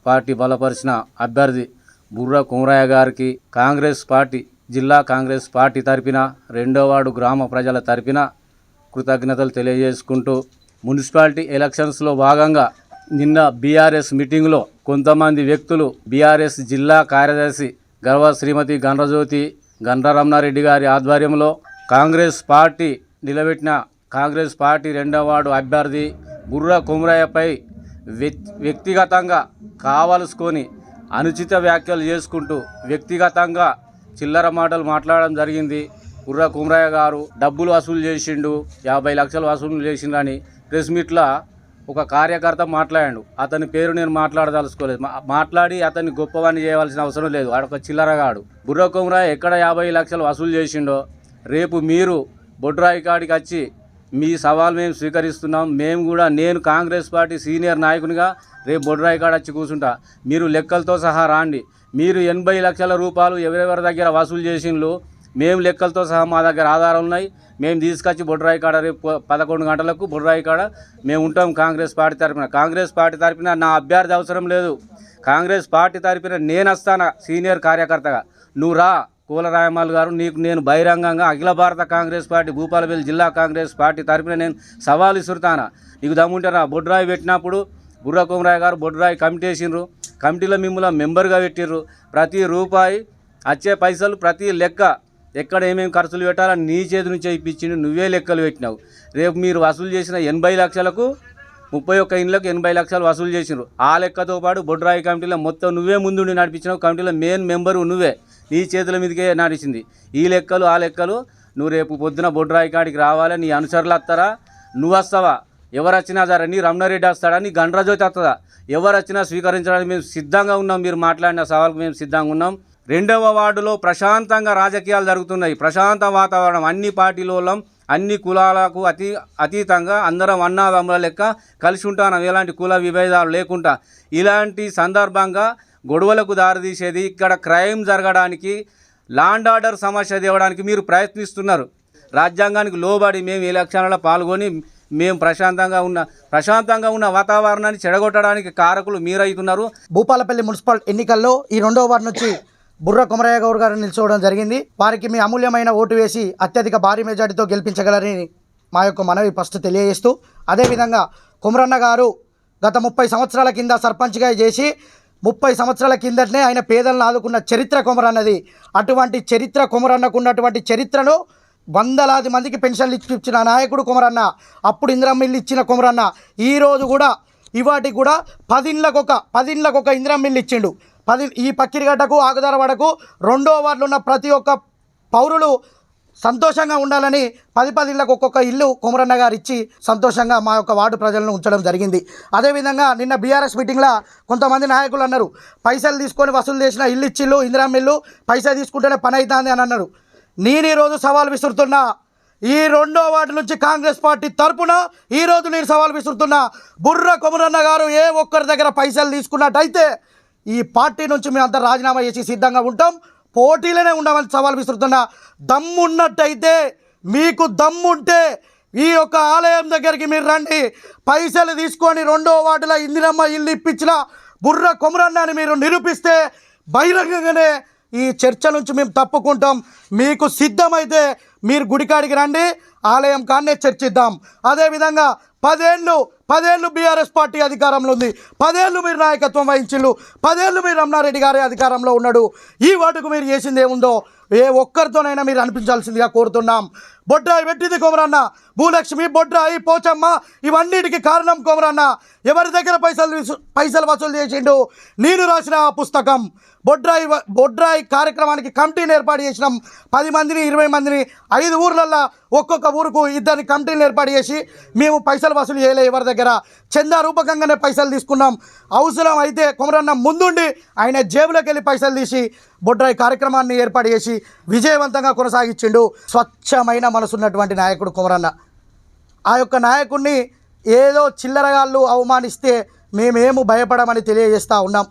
Party బలపరిచిన అభ్యర్థి బుర్ర కుమరయ్య గారికి కాంగ్రెస్ పార్టీ జిల్లా కాంగ్రెస్ పార్టీ తరపున 2వ వార్డు గ్రామ ప్రజల తరపున కృతజ్ఞతలు తెలియజేసుకుంటూ మున్సిపాలిటీ ఎలక్షన్స్లో భాగంగా నిన్న బీఆర్ఎస్ మీటింగ్లో కొంతమంది వ్యక్తులు బీఆర్ఎస్ జిల్లా కార్యదర్శి గర్వ శ్రీమతి గండ్రజ్యోతి గండ్రరమణారెడ్డి గారి ఆధ్వర్యంలో కాంగ్రెస్ పార్టీ నిలబెట్టిన కాంగ్రెస్ పార్టీ 2వ వార్డు అభ్యర్థి బుర్ర కుమరయ్యపై వ్యక్తిగతంగా కావలసుకొని అనుచిత వ్యాఖ్యలు చేసుకుంటూ వ్యక్తిగతంగా చిల్లర మాటలు మాట్లాడడం జరిగింది. బుర్ర కుమరయ్య గారు డబ్బులు వసూలు చేసిండు, 50 లక్షలు వసూలు చేసిండని ప్రెస్ మీట్లో ఒక కార్యకర్త మాట్లాడాడు. అతని పేరు నేను మాట్లాడదలుచుకోలేదు. మాట్లాడి అతన్ని గొప్పవాణి చేయవలసిన అవసరం లేదు. వాడొక చిల్లరగాడు. బుర్ర కుమరయ్య ఎక్కడ 50 లక్షలు వసూలు చేసిండో రేపు మీరు బొడ్రాయి కాడికి వచ్చి మీ సవాల్ మేము స్వీకరిస్తున్నాం. మేము కూడా నేను కాంగ్రెస్ పార్టీ సీనియర్ నాయకునిగా రేపు బొడ్రాయి కాడ వచ్చి కూర్చుంటా. మీరు లెక్కలతో సహా రాండి. మీరు 80 లక్షల రూపాయలు ఎవరెవరి దగ్గర వసూలు చేసిండ్రు మేము లెక్కలతో సహా మా దగ్గర ఆధారాలు ఉన్నాయి. మేము తీసుకొచ్చి బొడ్రాయి కాడ రేపు 11 గంటలకు బొడ్రాయి కాడ మేము ఉంటాం. కాంగ్రెస్ పార్టీ తరపున నా అభ్యర్థి అవసరం లేదు. కాంగ్రెస్ పార్టీ తరపున నేను వస్తాను సీనియర్ కార్యకర్తగా. నువ్వు రా కూలరాయమాల్ గారు, నీకు నేను బహిరంగంగా అఖిల భారత కాంగ్రెస్ పార్టీ భూపాలపల్లి జిల్లా కాంగ్రెస్ పార్టీ తరపున నేను సవాలు ఇసురుతాను. నీకు దమ్ముంటే రా. బొడ్రాయి పెట్టినప్పుడు బుర్ర కుమరయ్య గారు బొడ్రాయి కమిటీ వేసిండ్రు. కమిటీలో మిమ్మల్ని మెంబర్గా పెట్టిర్రు. ప్రతి రూపాయి వచ్చే పైసలు ప్రతి లెక్క ఎక్కడ ఏమేమి ఖర్చులు పెట్టాలని నీ చేతి నుంచే ఇప్పించిండు. నువ్వే లెక్కలు పెట్టినావు. రేపు మీరు వసూలు చేసిన 80 లక్షలకు 31 ఇండ్లకు 80 లక్షలు వసూలు చేసిండ్రు. ఆ లెక్కతో పాటు బొడ్రాయి కమిటీలో మొత్తం నువ్వే ముందుండి నడిపించినావు. కమిటీలో మెయిన్ మెంబరు నువ్వే. నీ చేతుల మీదకే నడిచింది. ఈ లెక్కలు ఆ లెక్కలు నువ్వు రేపు పొద్దున బొడ్రాయి కాడికి రావాలి. నీ అనుచరులు వస్తారా? నువ్వు వస్తావా? ఎవరు వచ్చినా సరే నీ రమణారెడ్డి వస్తాడా? నీ గండ్రజ్యోతి వస్తుందా? ఎవరు వచ్చినా స్వీకరించడానికి మేము సిద్ధంగా ఉన్నాం. మీరు మాట్లాడిన సవాల్కు మేము సిద్ధంగా ఉన్నాం. 2వ వార్డులో ప్రశాంతంగా రాజకీయాలు జరుగుతున్నాయి. ప్రశాంత వాతావరణం. అన్ని పార్టీల అన్ని కులాలకు అతీతంగా అందరం అన్నాదమ్ముల లెక్క కలిసి ఉంటాం. ఎలాంటి కుల విభేదాలు లేకుండా. ఇలాంటి సందర్భంగా గొడవలకు దారితీసేది, ఇక్కడ క్రైమ్ జరగడానికి, లాండ్ ఆర్డర్ సమస్య తేవడానికి మీరు ప్రయత్నిస్తున్నారు. రాజ్యాంగానికి లోబడి మేము ఎలక్షన్లలో పాల్గొని మేము ప్రశాంతంగా ఉన్న వాతావరణాన్ని చెడగొట్టడానికి కారకులు మీరైతున్నారు. భూపాలపల్లి మున్సిపల్ ఎన్నికల్లో ఈ 2వ వార్డు నుంచి బుర్ర కుమరయ్య గౌడ్ గారు నిల్చోవడం జరిగింది. వారికి మీ అమూల్యమైన ఓటు వేసి అత్యధిక భారీ మెజార్టీతో గెలిపించగలరని మా యొక్క మనవి ఫస్ట్ తెలియజేస్తూ, అదేవిధంగా కుమరన్న గారు గత 30 సంవత్సరాల కింద సర్పంచ్గా చేసి 30 సంవత్సరాల కిందటనే ఆయన పేదలను ఆదుకున్న చరిత్ర కుమరన్నది. అటువంటి చరిత్ర కుమరన్నకు ఉన్నటువంటి చరిత్రను వందలాది మందికి పెన్షన్లు ఇచ్చిన నాయకుడు కుమరన్న. అప్పుడు ఇందిరమ్మ ఇల్లు ఇచ్చిన కుమరన్న ఈరోజు కూడా ఇవాటికి కూడా 10 ఇండ్లకు ఒక ఇందిరమ్మ ఇల్లు ఇచ్చిండు. ఈ పక్కిరిగడ్డకు ఆగదారవాడకు 2వ వార్డులో ఉన్న ప్రతి ఒక్క పౌరులు సంతోషంగా ఉండాలని 10 ఇళ్లకు ఒక్కొక్క ఇల్లు కుమరన్న గారు ఇచ్చి సంతోషంగా మా యొక్క వార్డు ప్రజలను ఉంచడం జరిగింది. అదేవిధంగా నిన్న బీఆర్ఎస్ మీటింగ్లో కొంతమంది నాయకులు అన్నారు, పైసలు తీసుకొని వసూలు చేసిన ఇల్లు ఇచ్చిళ్ళు, ఇందిరమ్మ ఇల్లు పైసలు తీసుకుంటేనే పని అవుతుంది అని అన్నారు. నేను ఈరోజు సవాల్ విసురుతున్నా. ఈ 2వ వార్డు నుంచి కాంగ్రెస్ పార్టీ తరపున ఈరోజు నేను సవాల్ విసురుతున్నా. బుర్ర కుమరన్న గారు ఏ ఒక్కరి దగ్గర పైసలు తీసుకున్నట్టయితే ఈ పార్టీ నుంచి మేమంతా రాజీనామా చేసి సిద్ధంగా ఉంటాం. పోటీలోనే ఉండమని సవాల్ విసురుతున్నా. దమ్మున్నట్టయితే, మీకు దమ్ముంటే ఈ యొక్క ఆలయం దగ్గరికి మీరు రండి. పైసలు తీసుకొని 2వ వార్డులో ఇందిరమ్మ ఇల్లు ఇప్పించిన బుర్ర కుమరన్నని మీరు నిరూపిస్తే బహిరంగంగానే ఈ చర్చ నుంచి మేము తప్పుకుంటాం. మీకు సిద్ధమైతే మీరు గుడికాడికి రండి, ఆలయం కాన్నే చర్చిద్దాం. అదేవిధంగా 10 ఏళ్ళు బీఆర్ఎస్ పార్టీ అధికారంలో ఉంది. 10 ఏళ్ళు మీరు నాయకత్వం వహించిళ్ళు. 10 ఏళ్ళు మీరు రమణారెడ్డి గారి అధికారంలో ఉన్నాడు. ఈ వాటికి మీరు చేసింది ఏముందో ఏ ఒక్కరితోనైనా మీరు అనిపించాల్సిందిగా కోరుతున్నాం. బొడ్రాయి పెట్టింది కుమరన్న. భూలక్ష్మి, బొడ్రాయి, పోచమ్మ ఇవన్నిటికీ కారణం కుమరన్న. ఎవరి దగ్గర పైసలు వసూలు చేసిండు? నేను రాసిన ఆ పుస్తకం. బొడ్రాయి కార్యక్రమానికి కమిటీని ఏర్పాటు చేసినాం. 10 మందిని 20 మందిని 5 ఊర్లల్లో ఒక్కొక్క ఊరుకు 2 కమిటీలు ఏర్పాటు చేసి మేము పైసలు వసూలు చేయలే. ఎవరి దగ్గర చందా రూపకంగానే పైసలు తీసుకున్నాం. అవసరం అయితే కుమరన్న ముందుండి ఆయన జేబులోకి వెళ్ళి పైసలు తీసి బొడ్రాయి కార్యక్రమాన్ని ఏర్పాటు చేసి విజయవంతంగా కొనసాగించిండు. స్వచ్ఛమైన మనసున్నటువంటి నాయకుడు కుమరన్న. ఆ యొక్క నాయకుడిని ఏదో చిల్లరగాళ్ళు అవమానిస్తే మేమేమో భయపడమని తెలియజేస్తూ ఉన్నాం.